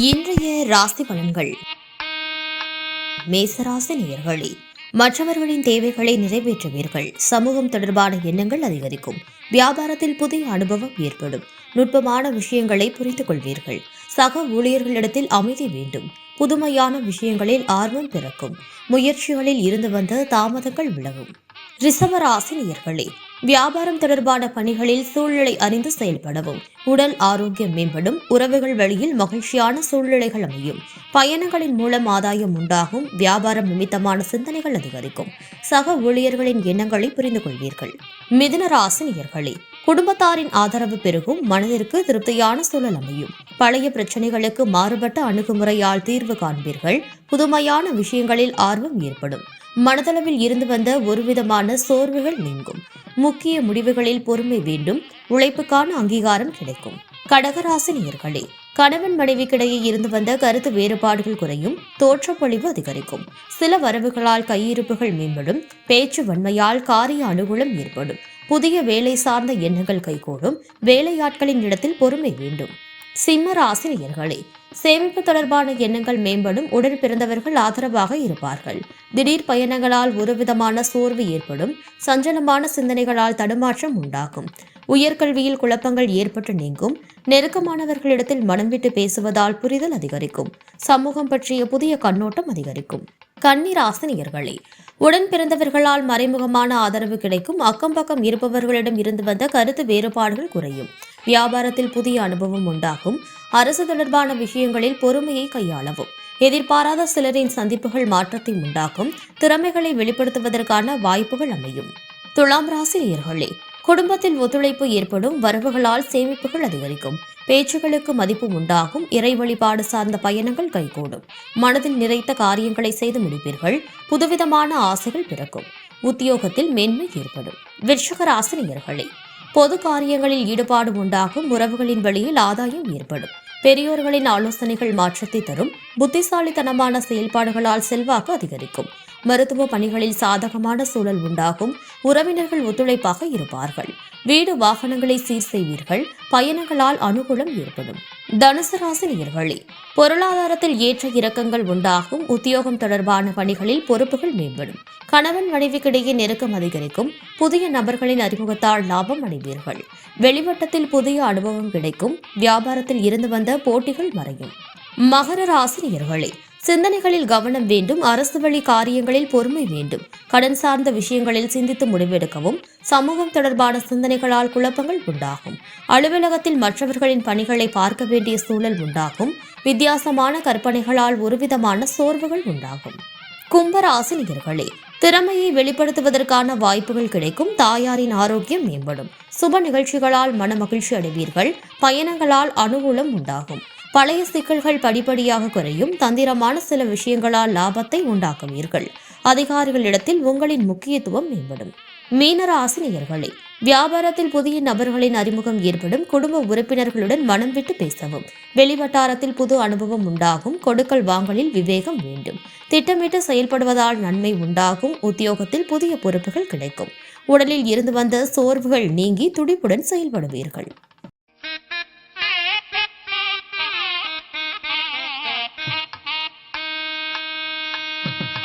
இன்றைய ராசி பலன்கள். மேசராசி நேயர்களே, மற்றவர்களின் தேவைகளை நிறைவேற்றுவீர்கள். சமூகம் தொடர்பான எண்ணங்கள் அதிகரிக்கும். வியாபாரத்தில் புதிய அனுபவம் ஏற்படும். நுட்பமான விஷயங்களை புரிந்து கொள்வீர்கள். சக ஊழியர்களிடத்தில் அமைதி வேண்டும். புதுமையான விஷயங்களில் ஆர்வம் பிறக்கும். முயற்சிகளில் இருந்து வந்த தாமதங்கள் விலகும். ரிஷபராசி நேயர்களே, வியாபாரம் தொடர்பான பணிகளில் சூழ்நிலை அறிந்து செயல்படவும். உடல் ஆரோக்கியம் மேம்படும். உறவுகள் வழியில் மகிழ்ச்சியான சூழ்நிலைகள் அமையும். பயணங்களின் மூலம் ஆதாயம் உண்டாகும். வியாபாரம் நிமித்தமான சிந்தனைகள் அதிகரிக்கும். சக ஊழியர்களின் எண்ணங்களை புரிந்து கொள்வீர்கள். மிதுன ராசி நேயர்களே, குடும்பத்தாரின் ஆதரவு பெருகும். மனதிற்கு திருப்தியான சூழல் அமையும். பழைய பிரச்சனைகளுக்கு மாறுபட்ட அணுகுமுறையால் தீர்வு காண்பீர்கள். புதுமையான விஷயங்களில் ஆர்வம் ஏற்படும். மனதளவில் இருந்து வந்த ஒருவிதமான சோர்வுகள் நீங்கும். முக்கிய முடிவுகளில் பொறுமை வேண்டும். உழைப்புக்கான அங்கீகாரம் கிடைக்கும். கடகராசி நேயர்களே, கணவன் மனைவிக்கிடையே இருந்து வந்த கருத்து வேறுபாடுகள் குறையும். தோற்றப்பொழிவு அதிகரிக்கும். சில வரவுகளால் கையிருப்புகள் மேம்படும். பேச்சு வன்மையால் காரிய அனுகூலம் ஏற்படும். புதிய வேலை சார்ந்த எண்ணங்கள் கைகூடும். வேலையாட்களின் இடத்தில் பொறுமை வேண்டும். சிம்ம ராசி நேயர்களே, சேமிப்பு தொடர்பான எண்ணங்கள் மேம்படும். உடன் பிறந்தவர்கள் ஆதரவாக இருப்பார்கள். திடீர் பயணங்களால் ஒருவிதமான சோர்வு ஏற்படும். சஞ்சலமான சிந்தனைகளால் தடுமாற்றம் உண்டாகும். உயர்கல்வியில் குழப்பங்கள் ஏற்பட்டு நீங்கும். நெருக்கமானவர்களிடத்தில் மனம் விட்டு பேசுவதால் புரிதல் அதிகரிக்கும். சமூகம் பற்றிய புதிய கண்ணோட்டம் அதிகரிக்கும். கன்னி ராசி நேயர்களே, உடன் பிறந்தவர்களால் மறைமுகமான ஆதரவு கிடைக்கும். அக்கம் பக்கம் இருப்பவர்களிடம் இருந்து வந்த கருத்து வேறுபாடுகள் குறையும். வியாபாரத்தில் புதிய அனுபவம் உண்டாகும். அரசு தொடர்பான விஷயங்களில் பொறுமையை கையாளவும். எதிர்பாராத சிலரின் சந்திப்புகள் மாற்றத்தை உண்டாக்கும். திறமைகளை வெளிப்படுத்துவதற்கான வாய்ப்புகள் அமையும். துலாம் ராசி நேயர்களே, குடும்பத்தில் ஒத்துழைப்பு ஏற்படும். வரவுகளால் சேமிப்புகள் அதிகரிக்கும். பேச்சுகளுக்கு மதிப்பு உண்டாகும். இறை வழிபாடு சார்ந்த பயணங்கள் கைகூடும். மனதில் நிறைத்த காரியங்களை செய்து முடிப்பீர்கள். புதுவிதமான ஆசைகள் பிறக்கும். உத்தியோகத்தில் மேன்மை ஏற்படும். விருச்சிக ராசி நேயர்களே, பொது காரியங்களில் ஈடுபாடு உண்டாகும். உறவுகளின் வழியில் ஆதாயம் ஏற்படும். பெரியோர்களின் ஆலோசனைகள் மாற்றத்தை தரும். புத்திசாலித்தனமான செயல்பாடுகளால் செல்வாக்கு அதிகரிக்கும். மருத்துவ பணிகளில் சாதகமான சூழல் உண்டாகும். உறவினர்கள் ஒத்துழைப்பாக இருப்பார்கள். வீடு வாகனங்களை சீர் செய்வீர்கள். பயணங்களால் அனுகூலம் ஏற்படும். தனுசு ராசி நேயர்களே, பொருளாதாரத்தில் ஏற்ற இறக்கங்கள் உண்டாகும். உத்தியோகம் தொடர்பான பணிகளில் பொறுப்புகள் மேம்படும். கணவன் மனைவிக்கிடையே நெருக்கம் அதிகரிக்கும். புதிய நபர்களின் அறிமுகத்தால் லாபம் அடைவீர்கள். வெளிவட்டத்தில் புதிய அனுபவம் கிடைக்கும். வியாபாரத்தில் இருந்து வந்த போட்டிகள் மறையும். மகர ராசி நேயர்களே, சிந்தனைகளில் கவனம் வேண்டும். அரசு வழி காரியங்களில் பொறுமை வேண்டும். கடன் சார்ந்த விஷயங்களில் சிந்தித்து முடிவெடுக்கவும். சமூகம் தொடர்பான சிந்தனைகளால் குழப்பங்கள் உண்டாகும். அலுவலகத்தில் மற்றவர்களின் பணிகளை பார்க்க வேண்டிய சூழல் உண்டாகும். வித்தியாசமான கற்பனைகளால் ஒருவிதமான சோர்வுகள் உண்டாகும். கும்பராசி நேயர்களே, திறமையை வெளிப்படுத்துவதற்கான வாய்ப்புகள் கிடைக்கும். தாயாரின் ஆரோக்கியம் மேம்படும். சுப நிகழ்ச்சிகளால் மன மகிழ்ச்சி அடைவீர்கள். பயணங்களால் அனுகூலம் உண்டாகும். பழைய சிக்கல்கள் படிப்படியாக குறையும். தந்திரமான சில விஷயங்களால் லாபத்தை உண்டாக்குவீர்கள். அதிகாரிகளிடத்தில் உங்களின் முக்கியத்துவம் மேம்படும். மீனராசி நேயர்களே, வியாபாரத்தில் புதிய நபர்களின் அறிமுகம் ஏற்படும். குடும்ப உறுப்பினர்களுடன் மனம் விட்டு பேசவும். வெளிவட்டாரத்தில் புது அனுபவம் உண்டாகும். கொடுக்கல் வாங்கலில் விவேகம் வேண்டும். திட்டமிட்டு செயல்படுவதால் நன்மை உண்டாகும். உத்தியோகத்தில் புதிய பொறுப்புகள் கிடைக்கும். உடலில் இருந்து வந்த சோர்வுகள் நீங்கி துடிப்புடன் செயல்படுவீர்கள்.